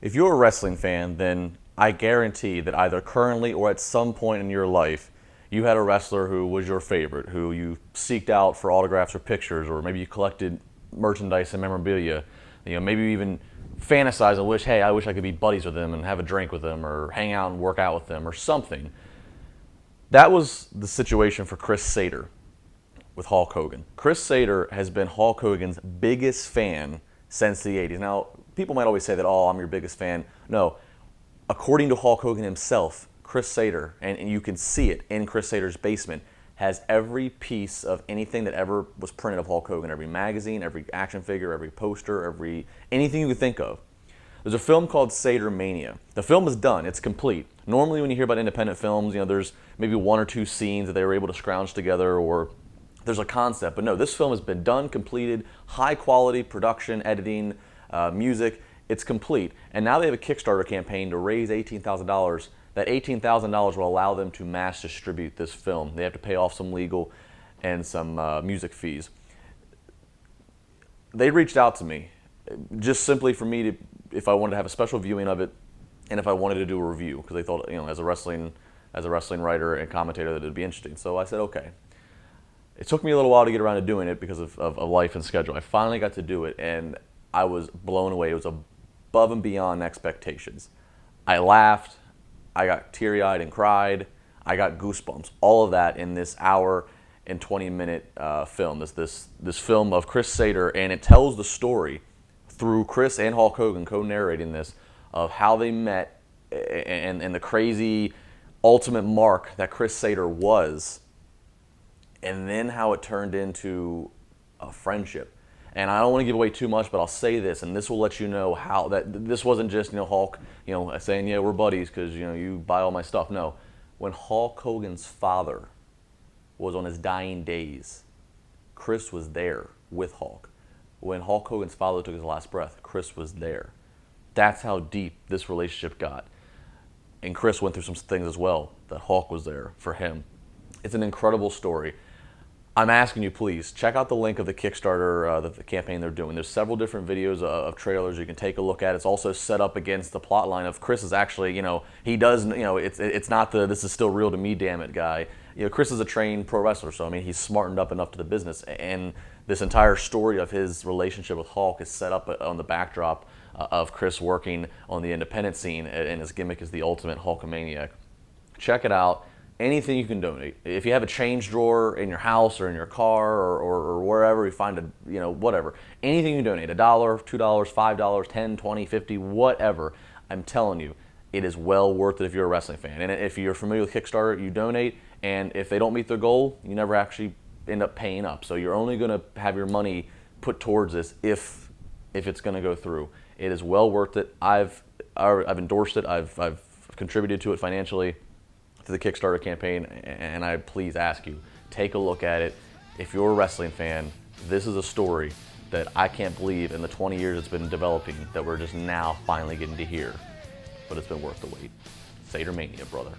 If you're a wrestling fan, then I guarantee that either currently or at some point in your life, you had a wrestler who was your favorite, who you seeked out for autographs or pictures, or maybe you collected merchandise and memorabilia. Maybe you even fantasize and wish, hey, I wish I could be buddies with them and have a drink with them, or hang out and work out with them, or something. That was the situation for Chris Sader with Hulk Hogan. Chris Sader has been Hulk Hogan's biggest fan since the 80s. Now, people might always say that, oh, I'm your biggest fan. No, according to Hulk Hogan himself, Chris Sader, and you can see it in Chris Sader's basement, has every piece of anything that ever was printed of Hulk Hogan, every magazine, every action figure, every poster, anything you could think of. There's a film called Sadermania. The film is done. It's complete. Normally when you hear about independent films, there's maybe one or two scenes that they were able to scrounge together, or there's a concept. But no, this film has been done, completed, high quality production, editing, music. It's complete. And now they have a Kickstarter campaign to raise $18,000. That $18,000 will allow them to mass distribute this film. They have to pay off some legal and some music fees. They reached out to me just simply for me to, if I wanted to have a special viewing of it, and if I wanted to do a review, because they thought, as a wrestling writer and commentator, that it'd be interesting. So I said, okay. It took me a little while to get around to doing it because of life and schedule. I finally got to do it, and I was blown away. It was above and beyond expectations. I laughed, I got teary-eyed and cried, I got goosebumps. All of that in this hour and 20-minute film. This film of Chris Sader, and it tells the story through Chris and Hulk Hogan co-narrating this, of how they met and the crazy ultimate mark that Chris Sader was, and then how it turned into a friendship. And I don't want to give away too much, but I'll say this, and this will let you know how that this wasn't just Hulk saying, yeah, we're buddies because you buy all my stuff. No, when Hulk Hogan's father was on his dying days, Chris was there with Hulk. When Hulk Hogan's father took his last breath, Chris was there. That's how deep this relationship got. And Chris went through some things as well, that Hulk was there for him. It's an incredible story. I'm asking you, please, check out the link of the Kickstarter, the campaign they're doing. There's several different videos of trailers you can take a look at. It's also set up against the plot line of Chris is actually, he does, it's not the this is still real to me, damn it, guy. Chris is a trained pro wrestler, so he's smartened up enough to the business. And this entire story of his relationship with Hulk is set up on the backdrop of Chris working on the independent scene, and his gimmick is the ultimate Hulkamaniac. Check it out. Anything you can donate. If you have a change drawer in your house or in your car or wherever you find whatever. Anything you donate, $1, $2, $5, $10, $20, $50, whatever. I'm telling you, it is well worth it if you're a wrestling fan. And if you're familiar with Kickstarter, you donate, and if they don't meet their goal, you never actually end up paying up. So you're only going to have your money put towards this if it's going to go through. It is well worth it. I've endorsed it. I've contributed to it financially, to the Kickstarter campaign, and I please ask you, take a look at it. If you're a wrestling fan, this is a story that I can't believe in the 20 years it's been developing that we're just now finally getting to hear. But it's been worth the wait. Sadermania, brother.